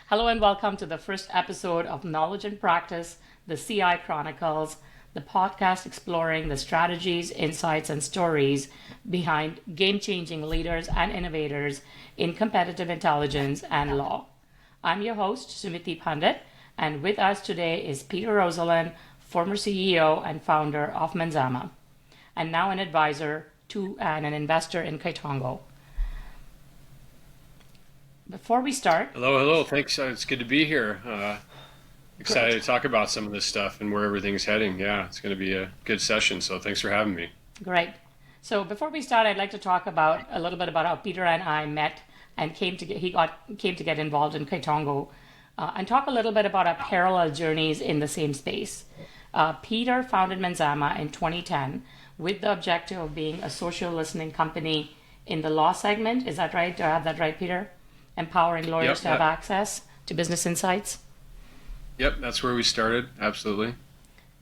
Hello and welcome to the first episode of Knowledge and Practice, the CI Chronicles, the podcast exploring the strategies, insights, and stories behind game changing leaders and innovators in competitive intelligence and law. I'm your host, Sumathi Pundit, and with us today is Peter Ozolin, former CEO and founder of Manzama, and now an advisor to and an investor in Kaitongo. Before we start, Hello. Thanks. It's good to be here. Excited great, to talk about some of this stuff and where everything's heading. Yeah, it's going to be a good session. So thanks for having me. great. So before we start, I'd like to talk about a little bit about how Peter and I met and came to get involved in Kaitongo, and talk a little bit about our parallel journeys in the same space. Peter founded Manzama in 2010 with the objective of being a social listening company in the law segment. Is that right? Do I have that right, Peter? Empowering lawyers Yep. to have access to business insights. Yep. That's where we started. Absolutely.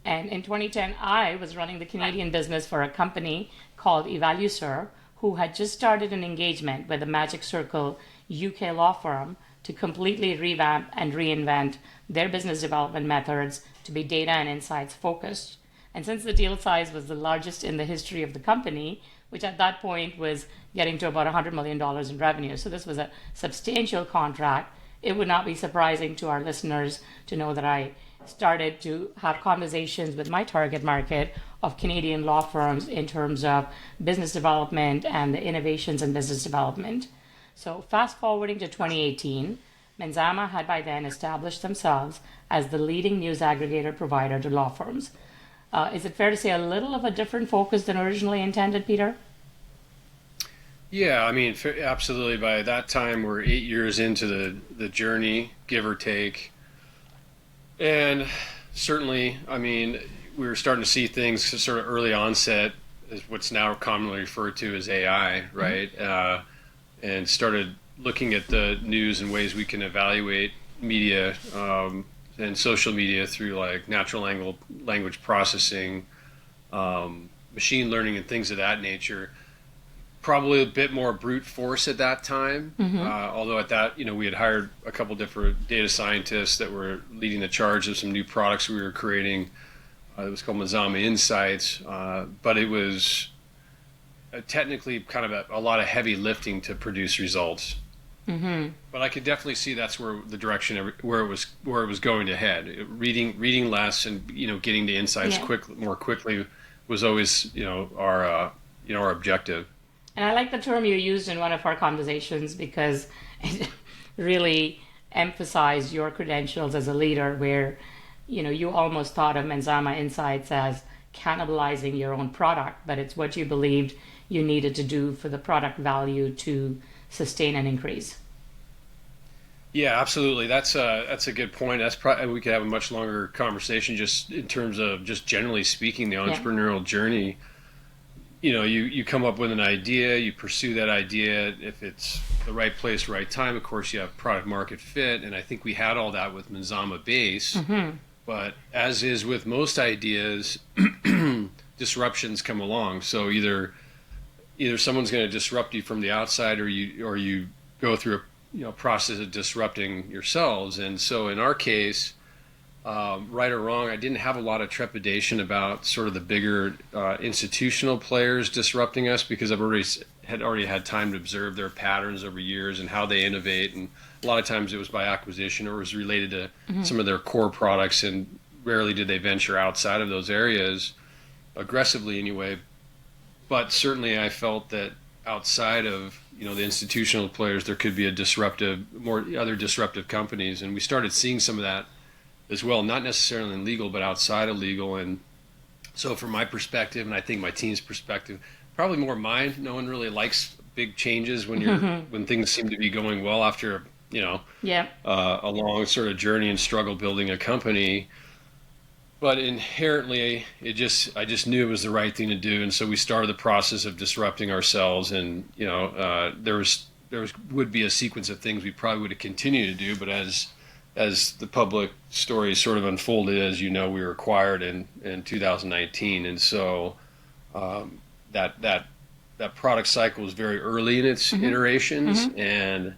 And in 2010, I was running the Canadian business for a company called Evalusur, who had just started an engagement with the Magic Circle UK law firm to completely revamp and reinvent their business development methods to be data and insights focused. And since the deal size was the largest in the history of the company, which at that point was getting to about $100 million in revenue, so this was a substantial contract, it would not be surprising to our listeners to know that I started to have conversations with my target market of Canadian law firms in terms of business development and the innovations in business development. So fast forwarding to 2018, Manzama had by then established themselves as the leading news aggregator provider to law firms. Is it fair to say a little of a different focus than originally intended, Peter? Yeah. I mean, absolutely. By that time, we're 8 years into the journey, give or take. And certainly, I mean, we were starting to see things sort of early onset, as what's now commonly referred to as AI, right? And started looking at the news and ways we can evaluate media and social media through like language processing, machine learning, and things of that nature. Probably a bit more brute force at that time. Although at that, we had hired a couple different data scientists that were leading the charge of some new products we were creating. It was called Manzama Insights, but it was technically kind of a lot of heavy lifting to produce results. But I could definitely see that's where the direction where it was going to head. Reading less and getting the insights Yeah. more quickly was always our objective. And I like the term you used in one of our conversations because it really emphasized your credentials as a leader, where you almost thought of Manzama Insights as cannibalizing your own product, but it's what you believed you needed to do for the product value to sustain and increase. Yeah, absolutely. That's a good point. That's probably we could have a much longer conversation just in terms of just generally speaking the Yeah. entrepreneurial journey. You come up with an idea, you pursue that idea. If it's the right place, right time, of course, you have product market fit. And I think we had all that with Manzama Base. But as is with most ideas, disruptions come along. So either someone's going to disrupt you from the outside, or you go through a process of disrupting yourselves. And so in our case, right or wrong, I didn't have a lot of trepidation about sort of the bigger institutional players disrupting us, because I've already had time to observe their patterns over years and how they innovate. And a lot of times it was by acquisition or it was related to some of their core products, and rarely did they venture outside of those areas aggressively anyway. But certainly I felt that outside of the institutional players, there could be more other disruptive companies, and we started seeing some of that as well, not necessarily in legal, but outside of legal. And so from my perspective, and I think my team's perspective, probably more mine, no one really likes big changes when things seem to be going well after Yeah. a long sort of journey and struggle building a company. But inherently, I just knew it was the right thing to do, and so we started the process of disrupting ourselves. And there would be a sequence of things we probably would have continued to do, but as the public story sort of unfolded, as we were acquired in 2019, and so that product cycle was very early in its iterations, and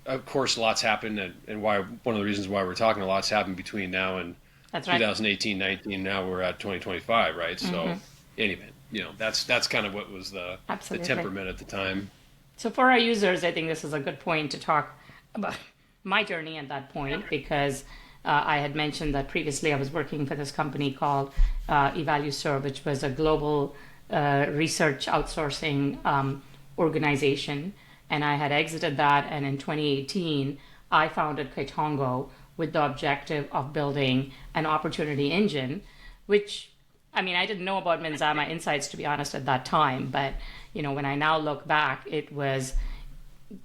of course, lots happened, and why one of the reasons why we're talking, a lot's happened between now and That's right. 2018, 19. Now we're at 2025, right? So, Mm-hmm. anyway, that's kind of what was the Absolutely. temperament at the time. So for our users, I think this is a good point to talk about my journey at that point because I had mentioned that previously I was working for this company called EvalueServe, which was a global research outsourcing organization. And I had exited that. And in 2018, I founded Kaitongo with the objective of building an opportunity engine, which I mean, I didn't know about Manzama Insights, to be honest, at that time. But, when I now look back, it was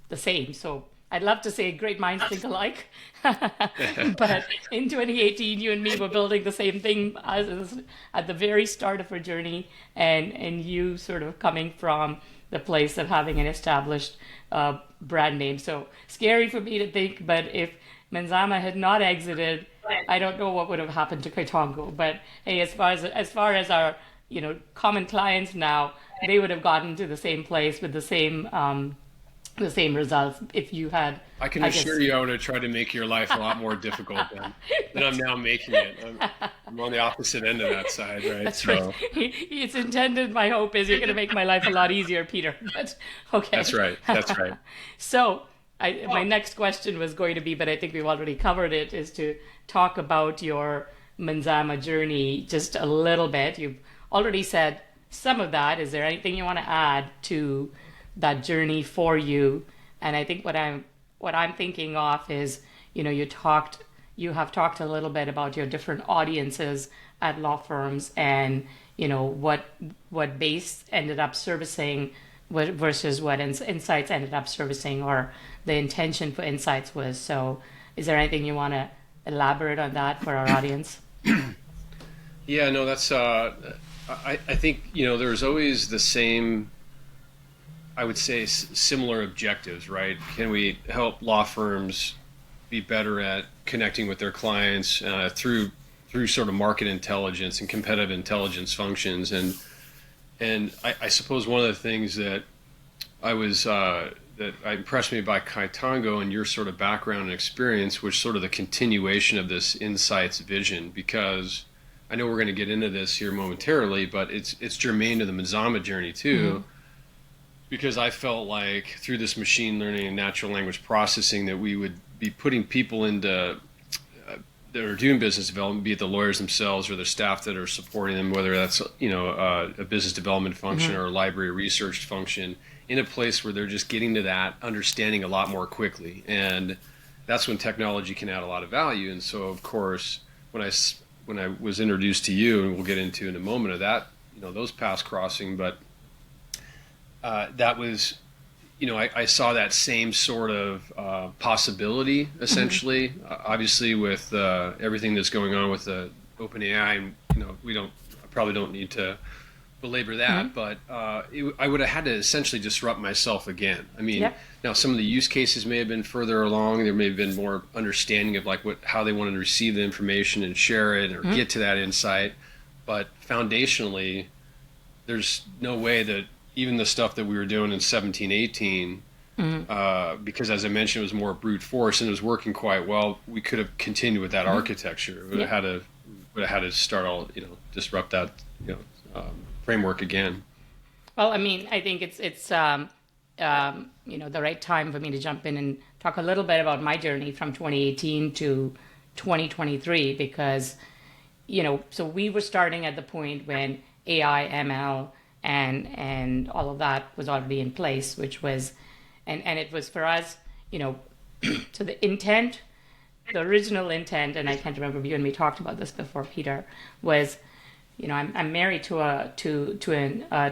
the same. So I'd love to say great minds think alike. But in 2018, you and me were building the same thing as at the very start of our journey. And you sort of coming from the place of having an established brand name. So scary for me to think, but if Manzama had not exited, I don't know what would have happened to Kaitongo. But hey, as far as our common clients now, they would have gotten to the same place with the same results if you had. I can I guess assure you, I would have tried to make your life a lot more difficult than I'm now making it. I'm on the opposite end of that side, right? that's right. So It's intended. My hope is you're going to make my life a lot easier, Peter. But that's okay. right. That's right. So my next question was going to be, but I think we've already covered it, is to talk about your Manzama journey just a little bit. You've already said some of that. Is there anything you want to add to that journey for you? And I think what I'm thinking of is, you have talked a little bit about your different audiences at law firms and what base ended up servicing versus what insights ended up servicing, or the intention for insights was. So is there anything you want to elaborate on that for our audience? Yeah, no, that's. I think there's always the same. I would say similar objectives, right? Can we help law firms be better at connecting with their clients through sort of market intelligence and competitive intelligence functions? And I suppose one of the things that that impressed me by Kaitongo and your sort of background and experience was sort of the continuation of this insights vision, because I know we're going to get into this here momentarily, but it's germane to the Manzama journey too. Mm-hmm. Because I felt like through this machine learning and natural language processing that we would be putting people into that are doing business development, be it the lawyers themselves or the staff that are supporting them, whether that's a business development function, mm-hmm. or a library research function, in a place where they're just getting to that understanding a lot more quickly. And that's when technology can add a lot of value. And so, of course, when I was introduced to you, and we'll get into in a moment of that, those paths crossing, but that was, I saw that same sort of possibility, essentially. Mm-hmm. Obviously, with everything that's going on with the OpenAI, and I probably don't need to belabor that, mm-hmm. but I would have had to essentially disrupt myself again. I mean, yep. Now some of the use cases may have been further along. There may have been more understanding of how they wanted to receive the information and share it, or mm-hmm. get to that insight. But foundationally, there's no way that even the stuff that we were doing in 17, 18, mm-hmm. Because as I mentioned, it was more brute force and it was working quite well. We could have continued with that mm-hmm. architecture. We would have had to start all, disrupt that, framework again. Well, I mean, I think it's the right time for me to jump in and talk a little bit about my journey from 2018 to 2023, because, so we were starting at the point when AI, ML, and all of that was already in place, which was, and it was for us, so the intent, the original intent, and I can't remember if you and me talked about this before, Peter, was, I'm married to a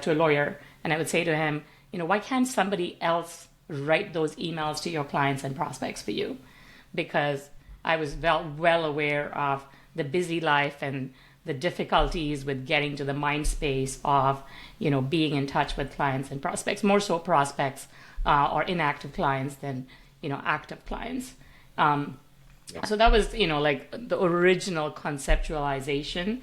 lawyer, and I would say to him, why can't somebody else write those emails to your clients and prospects for you? Because I was well aware of the busy life and the difficulties with getting to the mind space of, being in touch with clients and prospects, more so prospects or inactive clients than, active clients. So that was, the original conceptualization.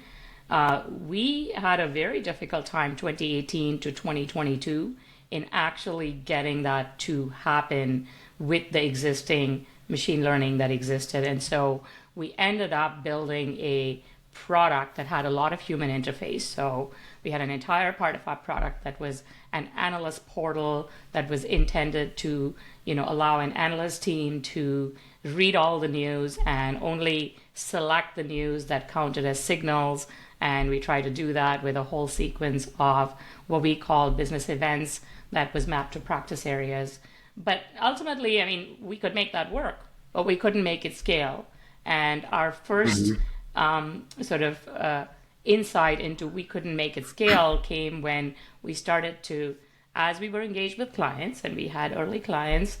We had a very difficult time, 2018 to 2022, in actually getting that to happen with the existing machine learning that existed. And so we ended up building a product that had a lot of human interface. So we had an entire part of our product that was an analyst portal that was intended to, allow an analyst team to read all the news and only select the news that counted as signals. And we try to do that with a whole sequence of what we call business events that was mapped to practice areas. But ultimately, I mean, we could make that work, but we couldn't make it scale. And our first insight into we couldn't make it scale came when we started to, as we were engaged with clients, and we had early clients,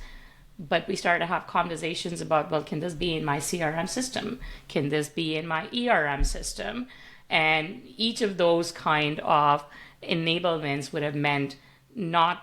but we started to have conversations about, well, can this be in my CRM system? Can this be in my ERM system? And each of those kind of enablements would have meant not,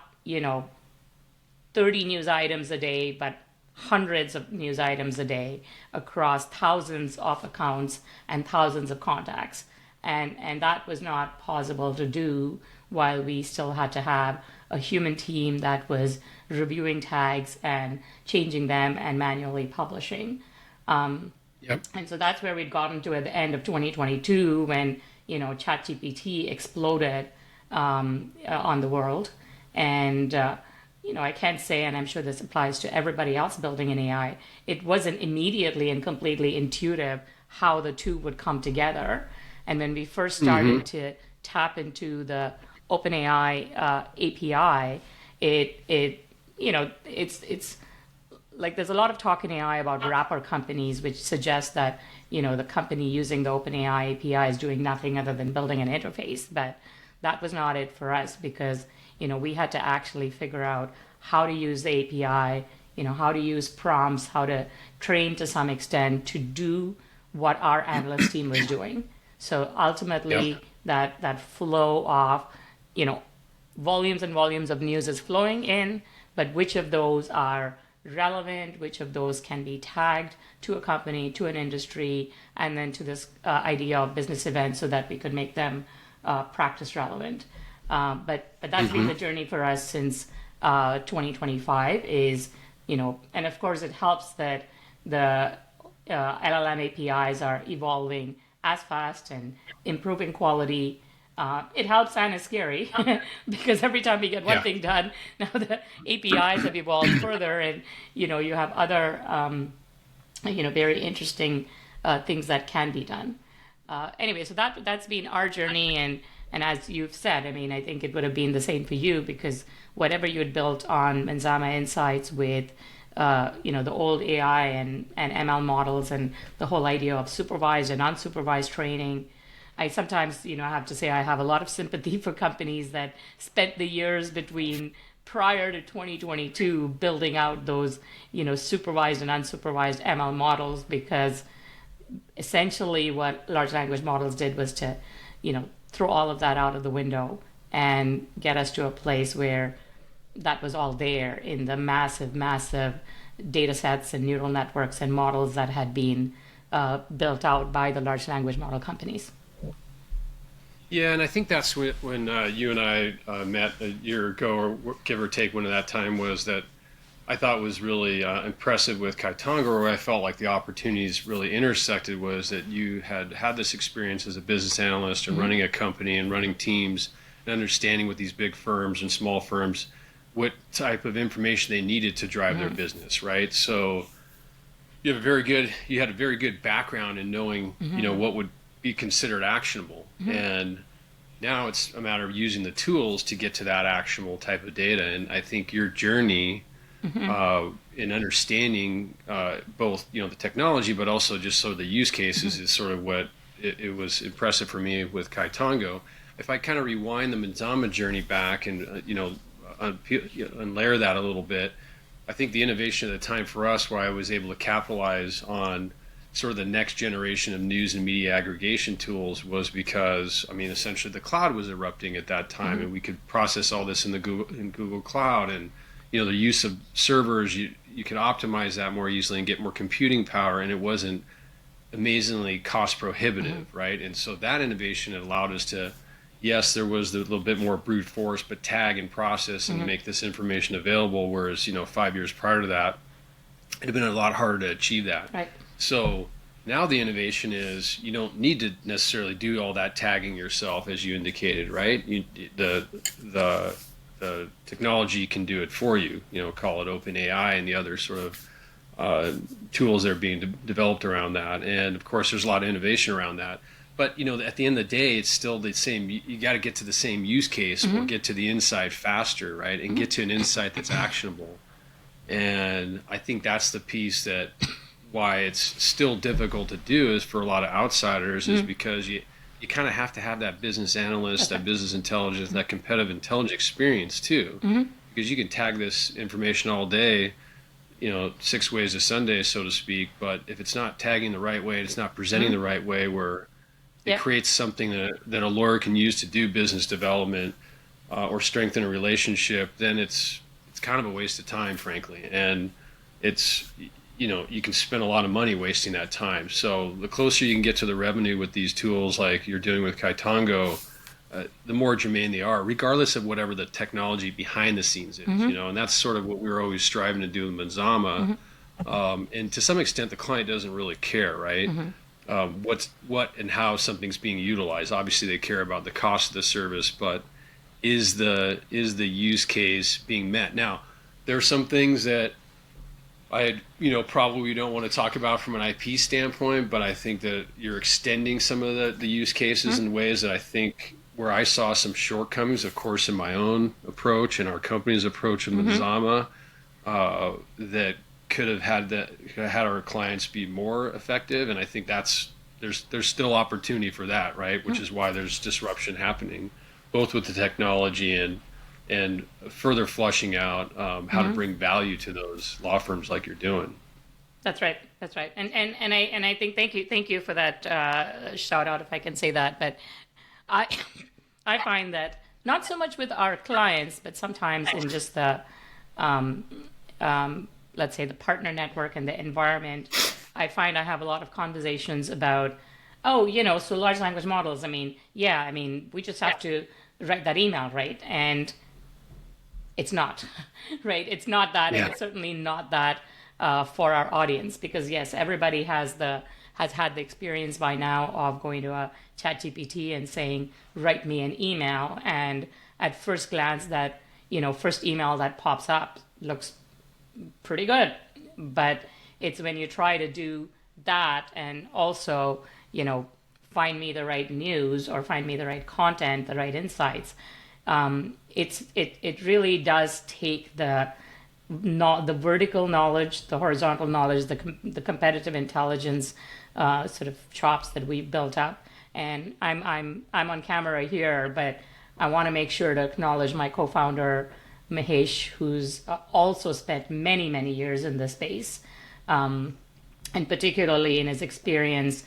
30 news items a day, but hundreds of news items a day across thousands of accounts and thousands of contacts. And that was not possible to do while we still had to have a human team that was reviewing tags and changing them and manually publishing. Yep. And so that's where we'd gotten to at the end of 2022 when, ChatGPT exploded on the world. And, I can't say, and I'm sure this applies to everybody else building an AI, it wasn't immediately and completely intuitive how the two would come together. And when we first started to tap into the OpenAI API, it's like there's a lot of talk in AI about wrapper companies, which suggests that, the company using the OpenAI API is doing nothing other than building an interface. But that was not it for us because, we had to actually figure out how to use the API, how to use prompts, how to train to some extent to do what our analyst team was doing. So ultimately, that flow of, volumes and volumes of news is flowing in, but which of those are relevant, which of those can be tagged to a company, to an industry, and then to this idea of business events so that we could make them practice relevant. But that's been the journey for us since 2025 is, and of course it helps that the LLM APIs are evolving as fast and improving quality. It helps and is scary because every time we get one thing done, now the APIs have evolved further and, you have other, very interesting things that can be done. Anyway, so that's been our journey. And as you've said, I mean, I think it would have been the same for you because whatever you had built on Manzama Insights with, the old AI and ML models and the whole idea of supervised and unsupervised training, I sometimes, have to say I have a lot of sympathy for companies that spent the years between prior to 2022 building out those, supervised and unsupervised ML models because essentially what large language models did was to, throw all of that out of the window and get us to a place where that was all there in the massive data sets and neural networks and models that had been built out by the large language model companies. Yeah, and I think that's when you and I met a year ago, or give or take, when that time was that I thought was really impressive with Kaitonga, where I felt like the opportunities really intersected was that you had this experience as a business analyst and running a company and running teams and understanding with these big firms and small firms what type of information they needed to drive their business, right? So you had a very good background in knowing, what would be considered actionable. And now it's a matter of using the tools to get to that actionable type of data. And I think your journey in understanding both, the technology, but also just sort of the use cases is sort of what it was impressive for me with Kaitongo. If I kind of rewind the Manzama journey back and, unlayer that a little bit, I think the innovation at the time for us where I was able to capitalize on sort of the next generation of news and media aggregation tools was because, essentially the cloud was erupting at that time and we could process all this in Google Cloud and, the use of servers, you could optimize that more easily and get more computing power, and it wasn't amazingly cost prohibitive, right? And so that innovation had allowed us to, yes, there was a little bit more brute force, but tag and process and make this information available, whereas, 5 years prior to that, it'd have been a lot harder to achieve that. Right. So now the innovation is you don't need to necessarily do all that tagging yourself, as you indicated, right? The technology can do it for you. Call it OpenAI and the other sort of tools that are being developed around that. And of course, there's a lot of innovation around that. But at the end of the day, it's still the same. You got to get to the same use case or get to the insight faster, right? And get to an insight that's actionable. And I think that's the piece that why it's still difficult to do is for a lot of outsiders is because you kind of have to have that business analyst, that business intelligence, that competitive intelligence experience too. Because you can tag this information all day, 6 ways to Sunday, so to speak. But if it's not tagging the right way, it's not presenting the right way where it creates something that a lawyer can use to do business development or strengthen a relationship, then it's kind of a waste of time, frankly. And it's, you can spend a lot of money wasting that time. So the closer you can get to the revenue with these tools like you're doing with Kaitango, the more germane they are, regardless of whatever the technology behind the scenes is, and that's sort of what we were always striving to do in Manzama. And to some extent, the client doesn't really care, right? What and how something's being utilized. Obviously, they care about the cost of the service, but is the use case being met? Now, there are some things that I probably don't want to talk about from an IP standpoint, but I think that you're extending some of the use cases in ways that I think where I saw some shortcomings, of course, in my own approach and our company's approach of Manzama, that could have had our clients be more effective. And I think there's still opportunity for that, right? Which is why there's disruption happening, both with the technology and further flushing out how to bring value to those law firms like you're doing. That's right. And I think thank you for that shout out, if I can say that. But I find that not so much with our clients, but sometimes in just the let's say the partner network and the environment, I find I have a lot of conversations about, so large language models. We just have to write that email, right? And it's not, right? It's not that, and it's certainly not that for our audience, because yes, everybody has had the experience by now of going to a ChatGPT and saying, write me an email, and at first glance that first email that pops up looks pretty good. But it's when you try to do that and also, find me the right news or find me the right content, the right insights, it really does take the vertical knowledge, the horizontal knowledge, the competitive intelligence sort of chops that we've built up. And I'm on camera here, but I want to make sure to acknowledge my co-founder Mahesh, who's also spent many, many years in this space, and particularly in his experience,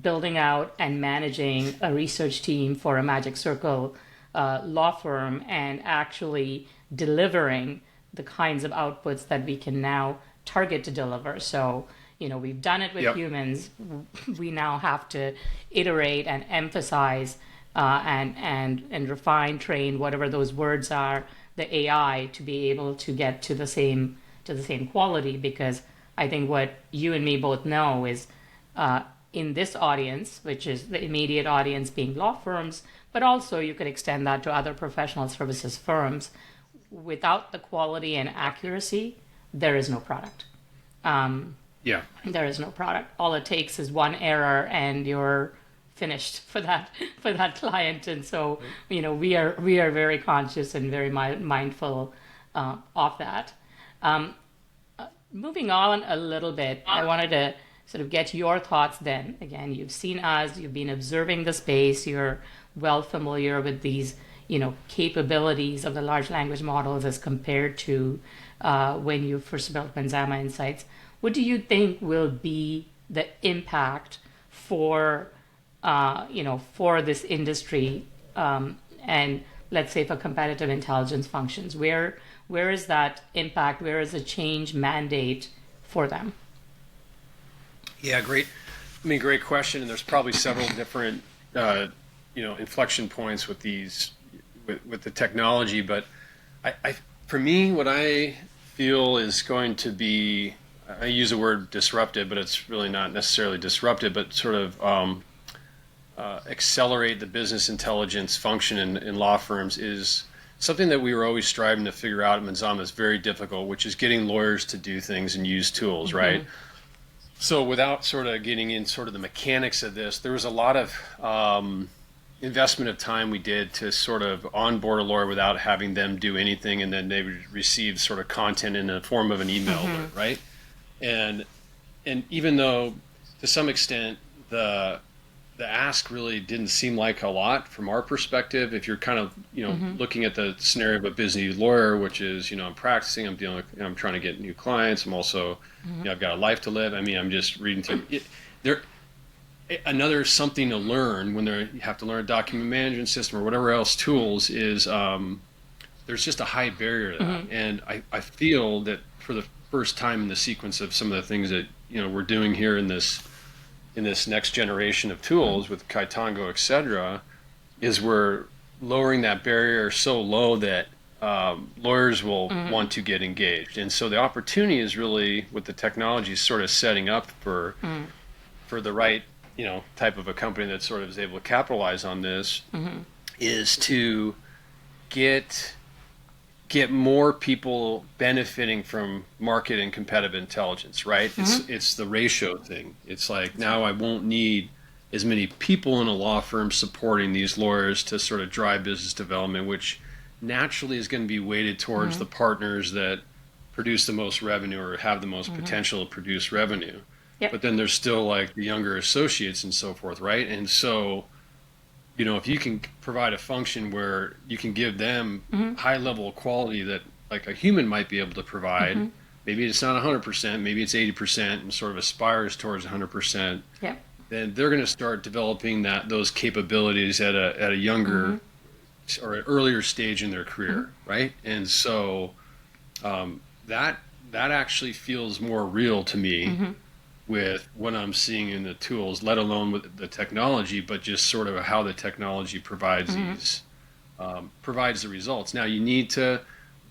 building out and managing a research team for a Magic Circle law firm and actually delivering the kinds of outputs that we can now target to deliver. So, we've done it with humans. We now have to iterate and emphasize and refine, train, whatever those words are, the AI to be able to get to the same quality. Because I think what you and me both know is in this audience, which is the immediate audience being law firms, but also you could extend that to other professional services firms. Without the quality and accuracy, there is no product. There is no product. All it takes is one error and you're finished for that client. And so, we are very conscious and very mindful of that. Moving on a little bit, I wanted to sort of get your thoughts then. Again, you've seen us, you've been observing the space, you're well familiar with these, capabilities of the large language models as compared to when you first built Manzama Insights. What do you think will be the impact for this industry, and let's say for competitive intelligence functions? Where is that impact? Where is the change mandate for them? Yeah, great. Great question. And there's probably several different, inflection points with these, with the technology. But for me, what I feel is going to be I use the word disrupted, but it's really not necessarily disrupted, but sort of accelerate the business intelligence function in law firms is something that we were always striving to figure out at Manzama is very difficult, which is getting lawyers to do things and use tools, right? So without sort of getting in sort of the mechanics of this, there was a lot of investment of time we did to sort of onboard a lawyer without having them do anything, and then they would receive sort of content in the form of an email alert, right? And even though to some extent the ask really didn't seem like a lot from our perspective, if you're kind of looking at the scenario of a busy lawyer, which is I'm practicing, I'm dealing with, I'm trying to get new clients, I'm also I've got a life to live. I mean, I'm just reading through it. There another something to learn when you have to learn a document management system or whatever else tools is there's just a high barrier to that. And I feel that for the first time in the sequence of some of the things that we're doing here in this next generation of tools with Kaitango, et cetera, is we're lowering that barrier so low that lawyers will want to get engaged. And so the opportunity is really, with the technology sort of setting up for the right type of a company that sort of is able to capitalize on this, is to get more people benefiting from market and competitive intelligence, right? It's the ratio thing. It's like, now I won't need as many people in a law firm supporting these lawyers to sort of drive business development, which naturally is going to be weighted towards the partners that produce the most revenue or have the most potential to produce revenue. Yep. But then there's still like the younger associates and so forth, right? And so if you can provide a function where you can give them high level of quality that like a human might be able to provide, maybe it's not 100%, maybe it's 80% and sort of aspires towards 100%, then they're going to start developing those capabilities at a younger or an earlier stage in their career, right? And so that actually feels more real to me with what I'm seeing in the tools, let alone with the technology, but just sort of how the technology provides provides the results. Now you need to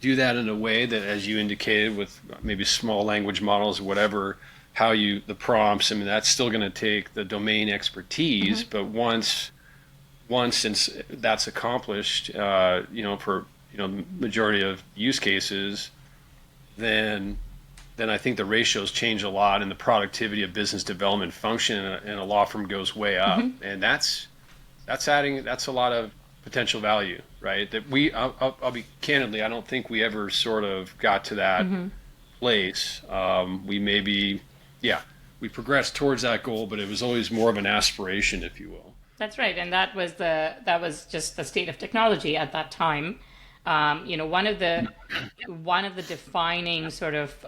do that in a way that, as you indicated, with maybe small language models or whatever, the prompts, I mean, that's still going to take the domain expertise, but once since that's accomplished, for majority of use cases, then I think the ratios change a lot, and the productivity of business development function in a law firm goes way up, and that's a lot of potential value, right? That I'll be candidly, I don't think we ever sort of got to that place. We progressed towards that goal, but it was always more of an aspiration, if you will. That's right, and that was just the state of technology at that time. One of the defining sort of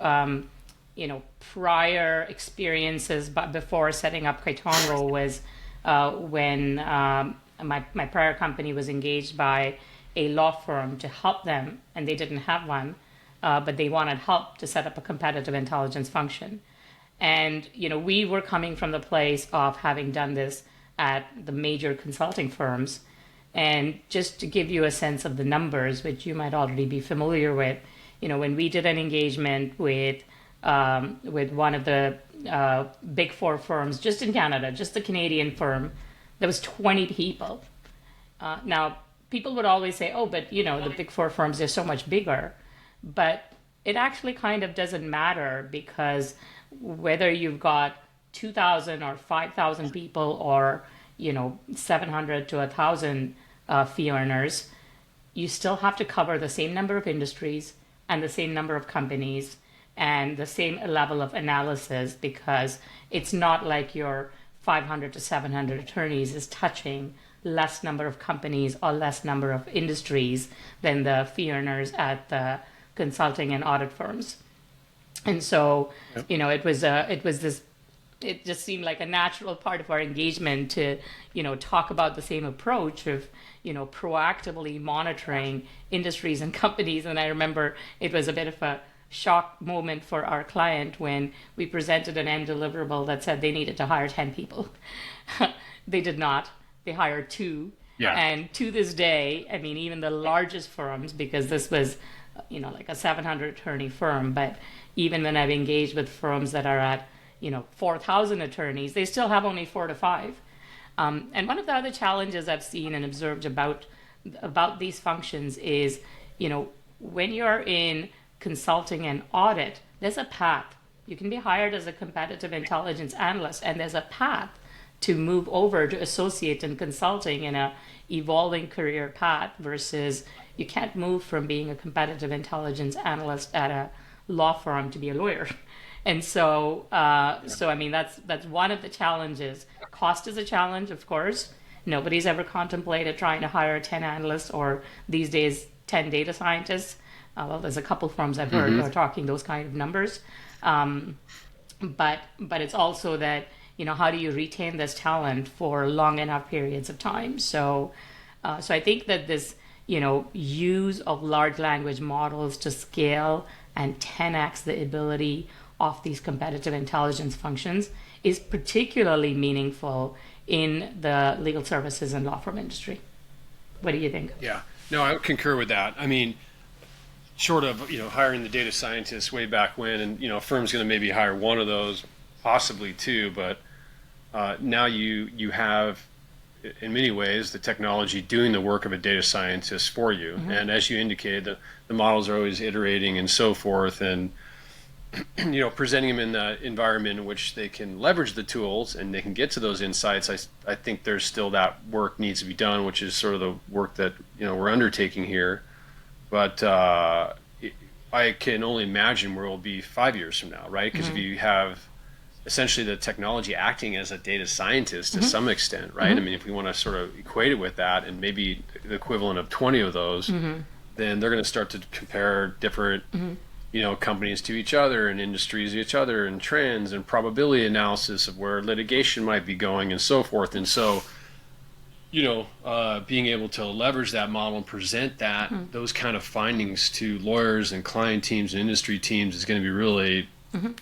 prior experiences, but before setting up Kaitango, was when my prior company was engaged by a law firm to help them, and they didn't have one, but they wanted help to set up a competitive intelligence function. And we were coming from the place of having done this at the major consulting firms. And just to give you a sense of the numbers, which you might already be familiar with, when we did an engagement with one of the big four firms, just in Canada, just the Canadian firm, there was 20 people. Now, people would always say, oh, but the big four firms are so much bigger. But it actually kind of doesn't matter, because whether you've got 2,000 or 5,000 people or 700 to 1,000 fee earners, you still have to cover the same number of industries and the same number of companies and the same level of analysis, because it's not like your 500 to 700 attorneys is touching less number of companies or less number of industries than the fee earners at the consulting and audit firms. And so, it just seemed like a natural part of our engagement to, talk about the same approach of, proactively monitoring industries and companies. And I remember it was a bit of a shock moment for our client when we presented an end deliverable that said they needed to hire 10 people. They did not. They hired 2. Yeah. And to this day, I mean, even the largest firms, because this was, like a 700 attorney firm, but even when I've engaged with firms that are at, 4,000 attorneys, they still have only 4 to 5. And one of the other challenges I've seen and observed about these functions is, when you're in consulting and audit, there's a path. You can be hired as a competitive intelligence analyst, and there's a path to move over to associate in consulting in a evolving career path, versus you can't move from being a competitive intelligence analyst at a law firm to be a lawyer. And so I mean, that's one of the challenges. Cost is a challenge, of course. Nobody's ever contemplated trying to hire 10 analysts, or these days 10 data scientists. Well, there's a couple firms I've heard who are talking those kind of numbers. But it's also that, how do you retain this talent for long enough periods of time? So I think that this, use of large language models to scale and 10x the ability of these competitive intelligence functions is particularly meaningful in the legal services and law firm industry. What do you think? Yeah, no, I concur with that. I mean, short of hiring the data scientists way back when, and a firm's going to maybe hire one of those, possibly two, but now you have, in many ways, the technology doing the work of a data scientist for you. And as you indicated, the models are always iterating and so forth, and presenting them in the environment in which they can leverage the tools and they can get to those insights. I think there's still that work needs to be done, which is sort of the work that we're undertaking here. But I can only imagine where we'll be 5 years from now, right? Because if you have essentially the technology acting as a data scientist to some extent, right? I mean, if we want to sort of equate it with that, and maybe the equivalent of 20 of those, then they're going to start to compare different companies to each other and industries to each other, and trends and probability analysis of where litigation might be going and so forth. And so, being able to leverage that model and present those kind of findings to lawyers and client teams and industry teams is going to be really,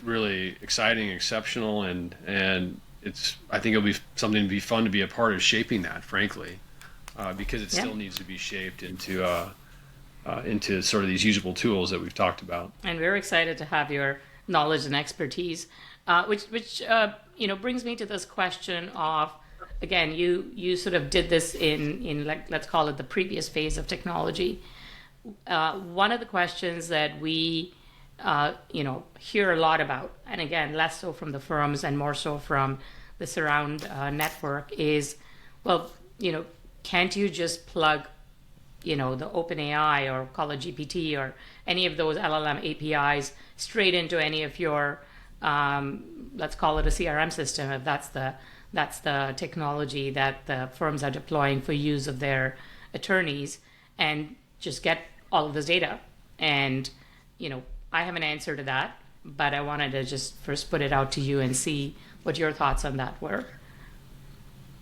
really exciting, exceptional, and I think it'll be something to be fun to be a part of shaping that, frankly, because it still needs to be shaped into sort of these usable tools that we've talked about. And we're excited to have your knowledge and expertise, which brings me to this question of, again, you sort of did this in like, let's call it the previous phase of technology. One of the questions that we hear a lot about, and again, less so from the firms and more so from the surround network, is, well, can't you just plug the OpenAI or call it GPT or any of those LLM APIs straight into any of your, let's call it a CRM system, if that's the technology that the firms are deploying for use of their attorneys, and just get all of this data? And, I have an answer to that, but I wanted to just first put it out to you and see what your thoughts on that were.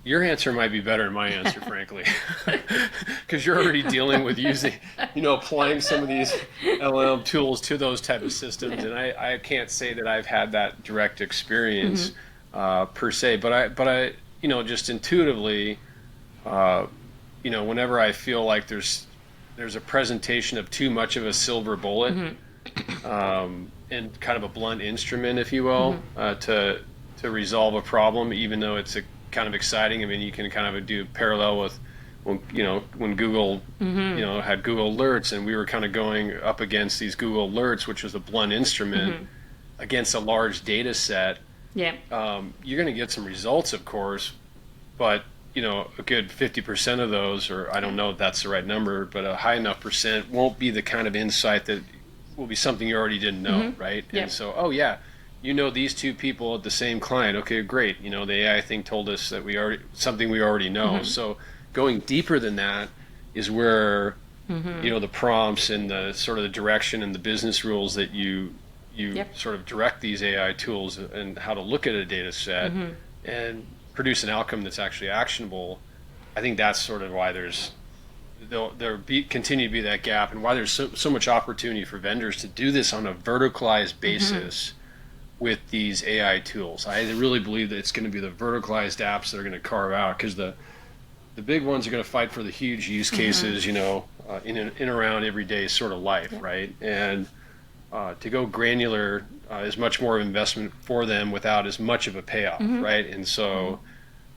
Your answer might be better than my answer, frankly, because you're already dealing with applying some of these LLM tools to those type of systems, and I can't say that I've had that direct experience per se, but I just intuitively, whenever I feel like there's a presentation of too much of a silver bullet, and kind of a blunt instrument, if you will, to resolve a problem, even though it's a kind of exciting. I mean, you can kind of do parallel with when Google had Google Alerts, and we were kind of going up against these Google Alerts, which was a blunt instrument against a large data set. You're going to get some results, of course, but a good 50% of those, or I don't know if that's the right number, but a high enough percent won't be the kind of insight that will be something you already didn't know, right? And so, these two people at the same client. Okay, great. The AI thing told us that we already know. So going deeper than that is where, the prompts and the sort of the direction and the business rules that you sort of direct these AI tools and how to look at a data set and produce an outcome that's actually actionable. I think that's sort of why continue to be that gap, and why there's so much opportunity for vendors to do this on a verticalized basis with these AI tools. I really believe that it's going to be the verticalized apps that are going to carve out, because the big ones are going to fight for the huge use cases, in and around everyday sort of life, right? And to go granular is much more of an investment for them without as much of a payoff, right? And so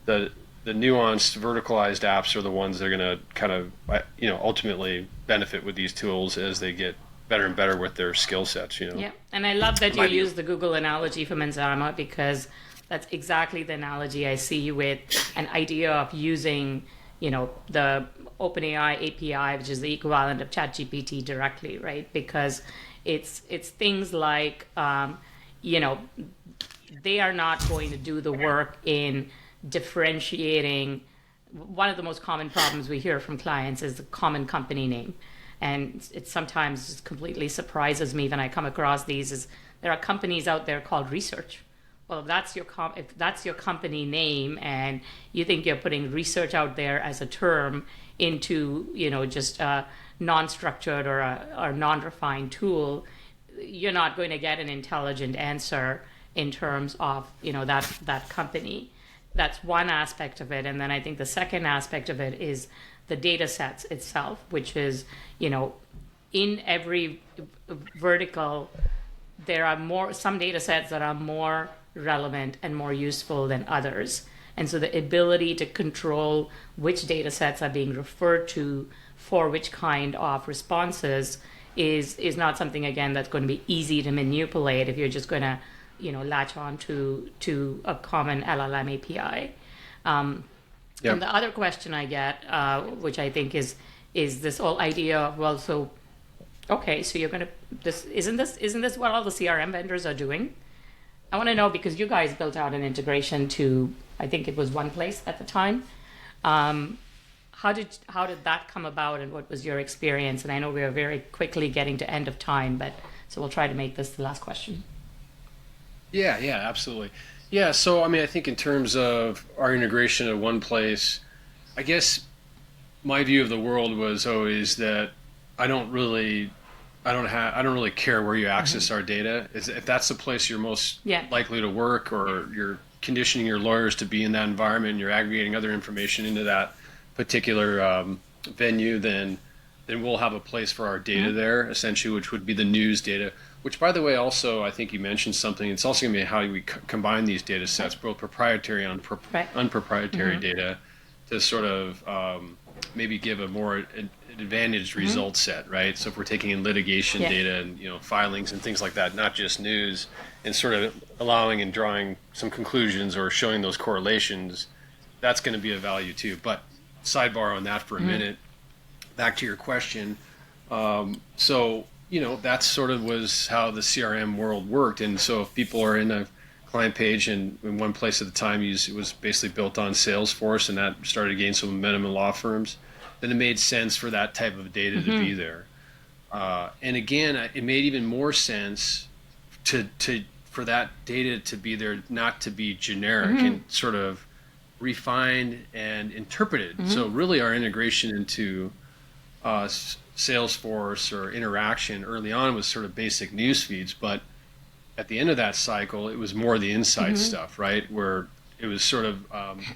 the nuanced, verticalized apps are the ones that are going to kind of, ultimately benefit with these tools as they get better and better with their skill sets. Yeah, and I love that you use the Google analogy for Manzama, because that's exactly the analogy I see with an idea of using, the OpenAI API, which is the equivalent of ChatGPT directly, right? Because it's things like, they are not going to do the work in differentiating. One of the most common problems we hear from clients is the common company name. And it sometimes just completely surprises me when I come across these. Is there are companies out there called research. Well, if that's your company name, and you think you're putting research out there as a term into just a non-structured or a non-refined tool, you're not going to get an intelligent answer in terms of that company. That's one aspect of it. And then I think the second aspect of it is the data sets itself, which is, in every vertical, there are some data sets that are more relevant and more useful than others. And so the ability to control which data sets are being referred to for which kind of responses is not something, again, that's going to be easy to manipulate if you're just going to latch on to a common LLM API. Yep. And the other question I get, which I think is this whole idea of, well, so okay, so you're going to isn't this what all the CRM vendors are doing? I want to know, because you guys built out an integration to, I think it was One Place at the time. How did that come about, and what was your experience? And I know we are very quickly getting to end of time, so we'll try to make this the last question. Yeah, absolutely. Yeah, so I think in terms of our integration at One Place, I guess my view of the world was always that I don't really care where you access our data. If that's the place you're most likely to work, or you're conditioning your lawyers to be in that environment, and you're aggregating other information into that particular venue, then we'll have a place for our data there, essentially, which would be the news data. Which, by the way, also, I think you mentioned something. It's also going to be how we combine these data sets, both proprietary and unproprietary data, to sort of maybe give a more advantaged result set, right? So if we're taking in litigation data and filings and things like that, not just news, and sort of allowing and drawing some conclusions or showing those correlations, that's going to be a value too. But sidebar on that for a minute. Back to your question. So that sort of was how the CRM world worked. And so if people are in a client page, and in One Place at the time, it was basically built on Salesforce, and that started to gain some momentum in law firms, then it made sense for that type of data to be there. And again, it made even more sense for that data to be there, not to be generic and sort of refined and interpreted. So really our integration into Salesforce or Interaction early on was sort of basic news feeds, but at the end of that cycle, it was more the inside stuff, right? Where it was sort of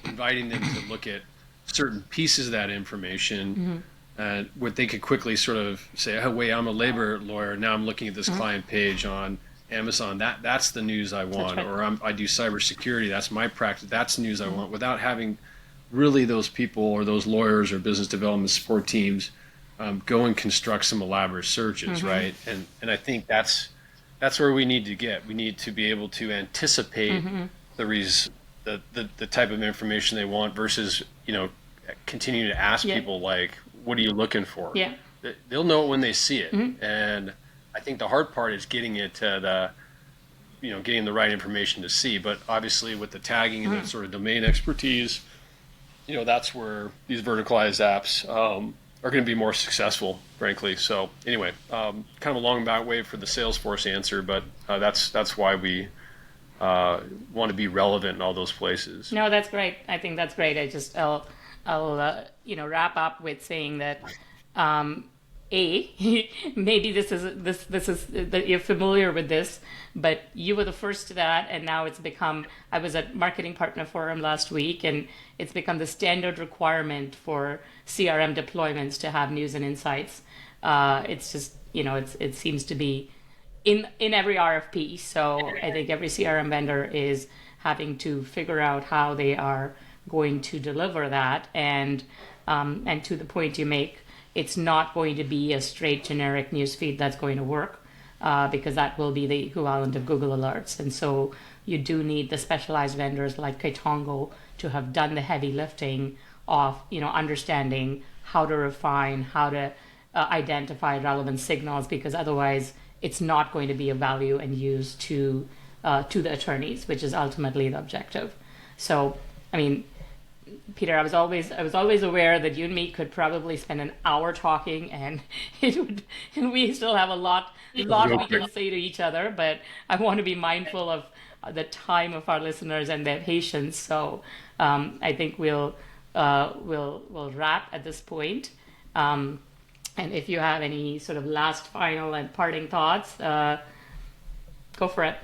inviting them to look at certain pieces of that information, and what they could quickly sort of say, oh, wait, I'm a labor lawyer. Now I'm looking at this client page on Amazon. That's the news I want. Right. Or I do cybersecurity. That's my practice. That's news I want, without having really those people or those lawyers or business development support teams go and construct some elaborate searches, right? And I think that's where we need to get. We need to be able to anticipate the type of information they want versus continue to ask people like, what are you looking for? Yeah, they'll know it when they see it. And I think the hard part is getting it to getting the right information to see. But obviously with the tagging and that sort of domain expertise, that's where these verticalized apps are going to be more successful, frankly. So anyway, kind of a long back way for the Salesforce answer, but that's why we want to be relevant in all those places. No, that's great. I think that's great. I'll wrap up with saying that maybe this is that you're familiar with this, but you were the first to that, and now it's become. I was at Marketing Partner Forum last week, and it's become the standard requirement for CRM deployments to have news and insights. It's just it seems to be in every RFP. So I think every CRM vendor is having to figure out how they are going to deliver that. And to the point you make, it's not going to be a straight generic newsfeed that's going to work, because that will be the equivalent of Google Alerts. And so you do need the specialized vendors like Kaitongo to have done the heavy lifting of, understanding how to refine, how to identify relevant signals, because otherwise it's not going to be of value and used to the attorneys, which is ultimately the objective. So, I mean, Peter, I was always aware that you and me could probably spend an hour talking, and and we still have a lot we can say to each other. But I want to be mindful of the time of our listeners and their patience. So I think we'll wrap at this point. And if you have any sort of last, final, and parting thoughts, go for it.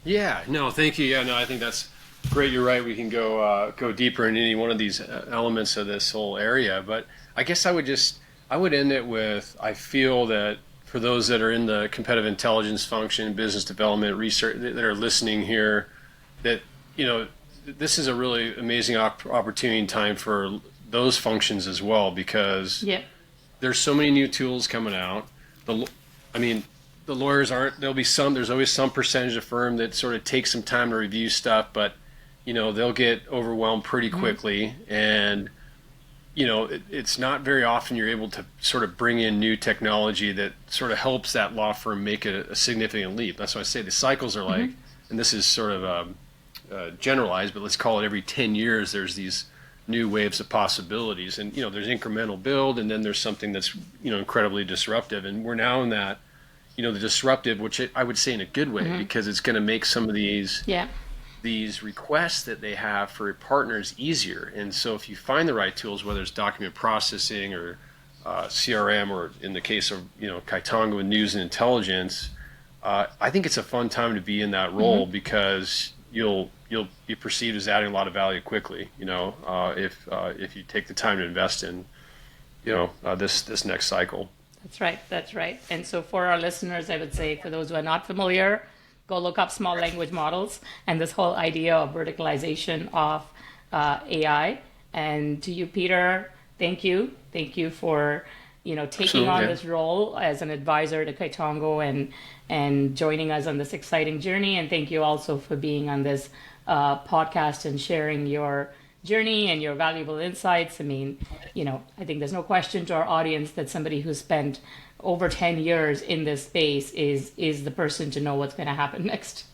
Yeah, no, thank you. Yeah, no, I think that's great. You're right. We can go deeper in any one of these elements of this whole area. But I guess I would end it with, I feel that for those that are in the competitive intelligence function, business development, research, that are listening here, that, this is a really amazing opportunity and time for those functions as well, because there's so many new tools coming out. The lawyers there's always some percentage of firm that sort of takes some time to review stuff, but they'll get overwhelmed pretty quickly. And it's not very often you're able to sort of bring in new technology that sort of helps that law firm make a significant leap. That's why I say the cycles are like, and this is sort of generalized, but let's call it every 10 years there's these new waves of possibilities. And there's incremental build, and then there's something that's incredibly disruptive. And we're now in that the disruptive, which I would say in a good way, because it's going to make some of these requests that they have for partners easier. And so if you find the right tools, whether it's document processing or CRM, or in the case of Kaitongo and news and intelligence, I think it's a fun time to be in that role, because you'll be perceived as adding a lot of value quickly. If you take the time to invest in this next cycle. That's right. And so for our listeners, I would say, for those who are not familiar, go look up small language models and this whole idea of verticalization of AI. And to you, Peter, thank you. Thank you for taking on this role as an advisor to Kaitongo and joining us on this exciting journey. And thank you also for being on this podcast and sharing your journey and your valuable insights. I mean, I think there's no question to our audience that somebody who spent over 10 years in this space is the person to know what's going to happen next.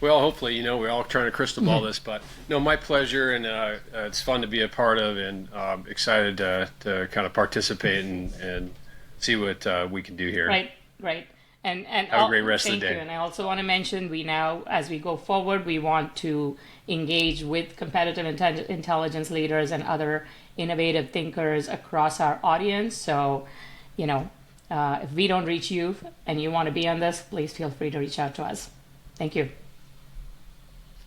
Well, hopefully, we're all trying to crystal ball this, but no, my pleasure, and it's fun to be a part of, and excited to kind of participate and see what we can do here. Right. And have a great rest of the day. Thank you. And I also want to mention, we now, as we go forward, we want to engage with competitive intelligence leaders and other innovative thinkers across our audience. So, if we don't reach you and you want to be on this, please feel free to reach out to us. Thank you.